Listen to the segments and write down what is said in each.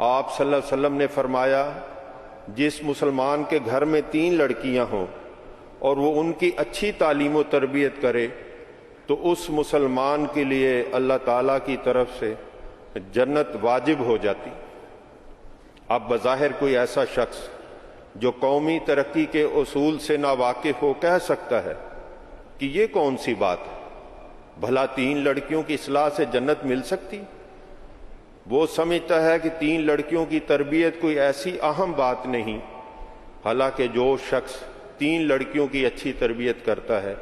آپ صلی اللہ علیہ وسلم نے فرمایا جس مسلمان کے گھر میں 3 لڑکیاں ہوں اور وہ ان کی اچھی تعلیم و تربیت کرے تو اس مسلمان کے لیے اللہ تعالیٰ کی طرف سے جنت واجب ہو جاتی۔ اب بظاہر کوئی ایسا شخص جو قومی ترقی کے اصول سے ناواقف ہو کہہ سکتا ہے کہ یہ کون سی بات ہے، بھلا 3 لڑکیوں کی اصلاح سے جنت مل سکتی؟ وہ سمجھتا ہے کہ 3 لڑکیوں کی تربیت کوئی ایسی اہم بات نہیں، حالانکہ جو شخص 3 لڑکیوں کی اچھی تربیت کرتا ہے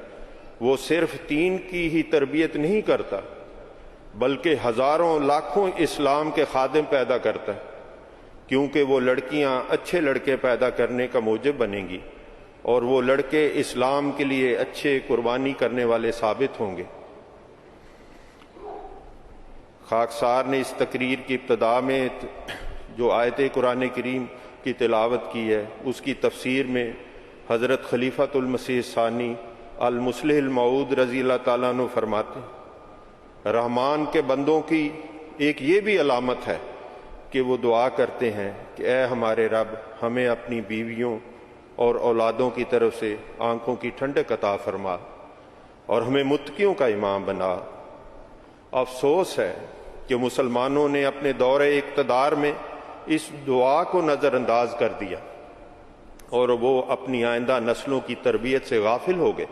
وہ صرف 3 کی ہی تربیت نہیں کرتا بلکہ ہزاروں لاکھوں اسلام کے خادم پیدا کرتا ہے، کیونکہ وہ لڑکیاں اچھے لڑکے پیدا کرنے کا موجب بنیں گی اور وہ لڑکے اسلام کے لیے اچھے قربانی کرنے والے ثابت ہوں گے۔ خاکسار نے اس تقریر کی ابتدا میں جو آیت قرآن کریم کی تلاوت کی ہے اس کی تفسیر میں حضرت خلیفۃ المسیح ثانی المصلح الموعود رضی اللہ تعالیٰ عنہ فرماتے ہیں رحمان کے بندوں کی ایک یہ بھی علامت ہے کہ وہ دعا کرتے ہیں کہ اے ہمارے رب ہمیں اپنی بیویوں اور اولادوں کی طرف سے آنکھوں کی ٹھنڈک عطا فرما اور ہمیں متقیوں کا امام بنا۔ افسوس ہے کہ مسلمانوں نے اپنے دور اقتدار میں اس دعا کو نظر انداز کر دیا اور وہ اپنی آئندہ نسلوں کی تربیت سے غافل ہو گئے،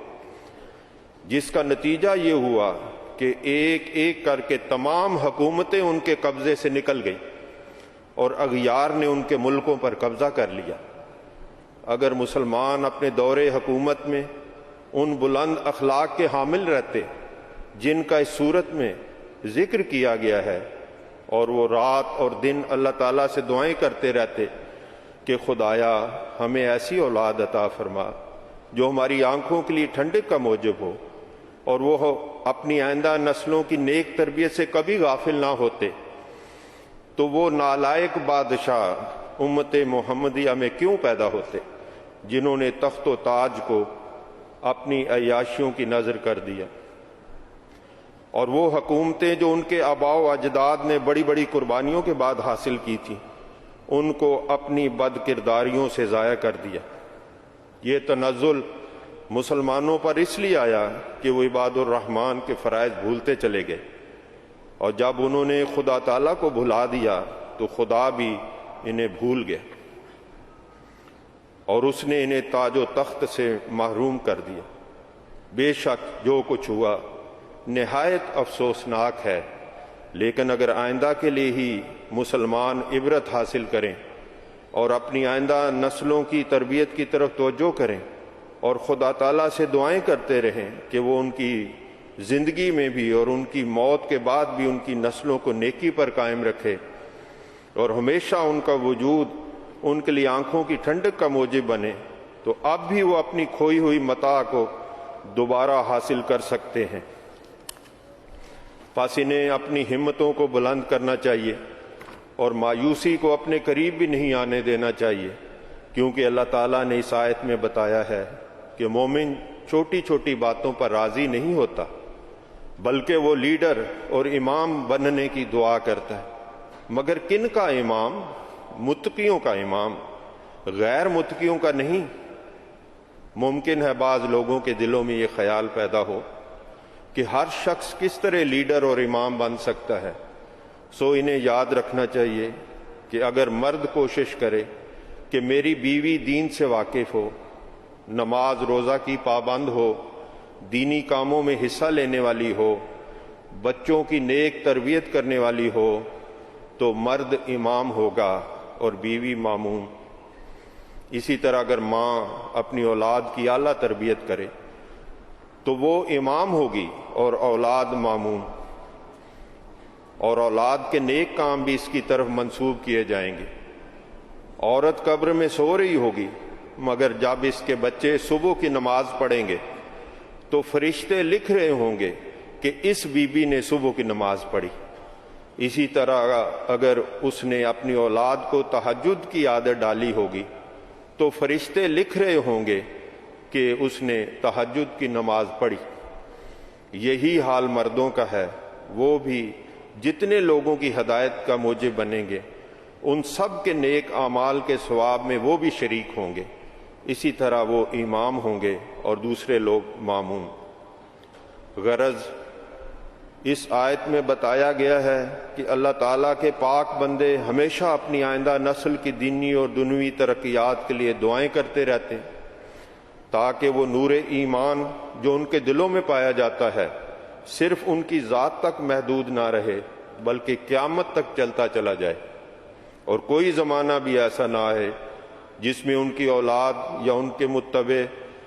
جس کا نتیجہ یہ ہوا کہ ایک ایک کر کے تمام حکومتیں ان کے قبضے سے نکل گئی اور اغیار نے ان کے ملکوں پر قبضہ کر لیا۔ اگر مسلمان اپنے دور حکومت میں ان بلند اخلاق کے حامل رہتے جن کا اس صورت میں ذکر کیا گیا ہے اور وہ رات اور دن اللہ تعالیٰ سے دعائیں کرتے رہتے کہ خدایا ہمیں ایسی اولاد عطا فرما جو ہماری آنکھوں کے لیے ٹھنڈک کا موجب ہو، اور وہ اپنی آئندہ نسلوں کی نیک تربیت سے کبھی غافل نہ ہوتے، تو وہ نالائق بادشاہ امت محمدیہ میں کیوں پیدا ہوتے جنہوں نے تخت و تاج کو اپنی عیاشیوں کی نظر کر دیا، اور وہ حکومتیں جو ان کے آباء و اجداد نے بڑی بڑی قربانیوں کے بعد حاصل کی تھیں ان کو اپنی بد کرداریوں سے ضائع کر دیا۔ یہ تنزل مسلمانوں پر اس لیے آیا کہ وہ عباد الرحمن کے فرائض بھولتے چلے گئے، اور جب انہوں نے خدا تعالیٰ کو بھلا دیا تو خدا بھی انہیں بھول گیا اور اس نے انہیں تاج و تخت سے محروم کر دیا۔ بے شک جو کچھ ہوا نہایت افسوسناک ہے، لیکن اگر آئندہ کے لیے ہی مسلمان عبرت حاصل کریں اور اپنی آئندہ نسلوں کی تربیت کی طرف توجہ کریں اور خدا تعالیٰ سے دعائیں کرتے رہیں کہ وہ ان کی زندگی میں بھی اور ان کی موت کے بعد بھی ان کی نسلوں کو نیکی پر قائم رکھے اور ہمیشہ ان کا وجود ان کے لیے آنکھوں کی ٹھنڈک کا موجب بنے، تو اب بھی وہ اپنی کھوئی ہوئی متاع کو دوبارہ حاصل کر سکتے ہیں۔ پس انہیں اپنی ہمتوں کو بلند کرنا چاہیے اور مایوسی کو اپنے قریب بھی نہیں آنے دینا چاہیے، کیونکہ اللہ تعالیٰ نے اس آیت میں بتایا ہے کہ مومن چھوٹی چھوٹی باتوں پر راضی نہیں ہوتا بلکہ وہ لیڈر اور امام بننے کی دعا کرتا ہے۔ مگر کن کا امام؟ متقیوں کا امام، غیر متقیوں کا نہیں۔ ممکن ہے بعض لوگوں کے دلوں میں یہ خیال پیدا ہو کہ ہر شخص کس طرح لیڈر اور امام بن سکتا ہے، سو انہیں یاد رکھنا چاہیے کہ اگر مرد کوشش کرے کہ میری بیوی دین سے واقف ہو، نماز روزہ کی پابند ہو، دینی کاموں میں حصہ لینے والی ہو، بچوں کی نیک تربیت کرنے والی ہو، تو مرد امام ہوگا اور بیوی مامون۔ اسی طرح اگر ماں اپنی اولاد کی اعلیٰ تربیت کرے تو وہ امام ہوگی اور اولاد مامون، اور اولاد کے نیک کام بھی اس کی طرف منسوب کیے جائیں گے۔ عورت قبر میں سو رہی ہوگی مگر جب اس کے بچے صبح کی نماز پڑھیں گے تو فرشتے لکھ رہے ہوں گے کہ اس بی بی نے صبح کی نماز پڑھی۔ اسی طرح اگر اس نے اپنی اولاد کو تہجد کی عادت ڈالی ہوگی تو فرشتے لکھ رہے ہوں گے کہ اس نے تہجد کی نماز پڑھی۔ یہی حال مردوں کا ہے، وہ بھی جتنے لوگوں کی ہدایت کا موجب بنیں گے ان سب کے نیک اعمال کے ثواب میں وہ بھی شریک ہوں گے، اسی طرح وہ امام ہوں گے اور دوسرے لوگ ماموم۔ غرض اس آیت میں بتایا گیا ہے کہ اللہ تعالیٰ کے پاک بندے ہمیشہ اپنی آئندہ نسل کی دینی اور دنیوی ترقیات کے لیے دعائیں کرتے رہتے ہیں، تاکہ وہ نور ایمان جو ان کے دلوں میں پایا جاتا ہے صرف ان کی ذات تک محدود نہ رہے بلکہ قیامت تک چلتا چلا جائے، اور کوئی زمانہ بھی ایسا نہ آئے جس میں ان کی اولاد یا ان کے متبع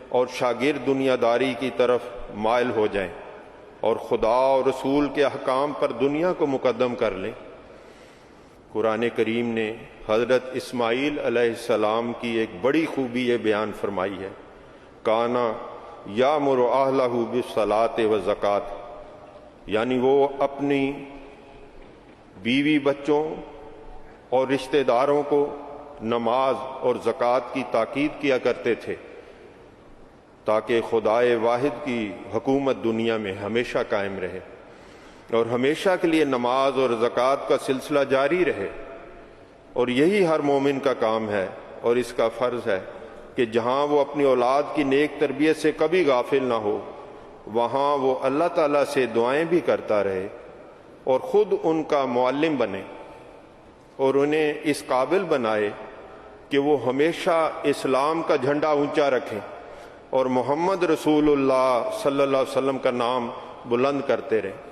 اور شاگرد دنیا داری کی طرف مائل ہو جائیں اور خدا اور رسول کے احکام پر دنیا کو مقدم کر لیں۔ قرآن کریم نے حضرت اسماعیل علیہ السلام کی ایک بڑی خوبی یہ بیان فرمائی ہے، کانا یامر اہلہ بالصلاۃ والزکوٰۃ، یعنی وہ اپنی بیوی بچوں اور رشتہ داروں کو نماز اور زکوٰۃ کی تاکید کیا کرتے تھے تاکہ خدائے واحد کی حکومت دنیا میں ہمیشہ قائم رہے اور ہمیشہ کے لیے نماز اور زکوٰۃ کا سلسلہ جاری رہے۔ اور یہی ہر مومن کا کام ہے اور اس کا فرض ہے کہ جہاں وہ اپنی اولاد کی نیک تربیت سے کبھی غافل نہ ہو وہاں وہ اللہ تعالیٰ سے دعائیں بھی کرتا رہے اور خود ان کا معلم بنے اور انہیں اس قابل بنائے کہ وہ ہمیشہ اسلام کا جھنڈا اونچا رکھیں اور محمد رسول اللہ صلی اللہ علیہ وسلم کا نام بلند کرتے رہیں۔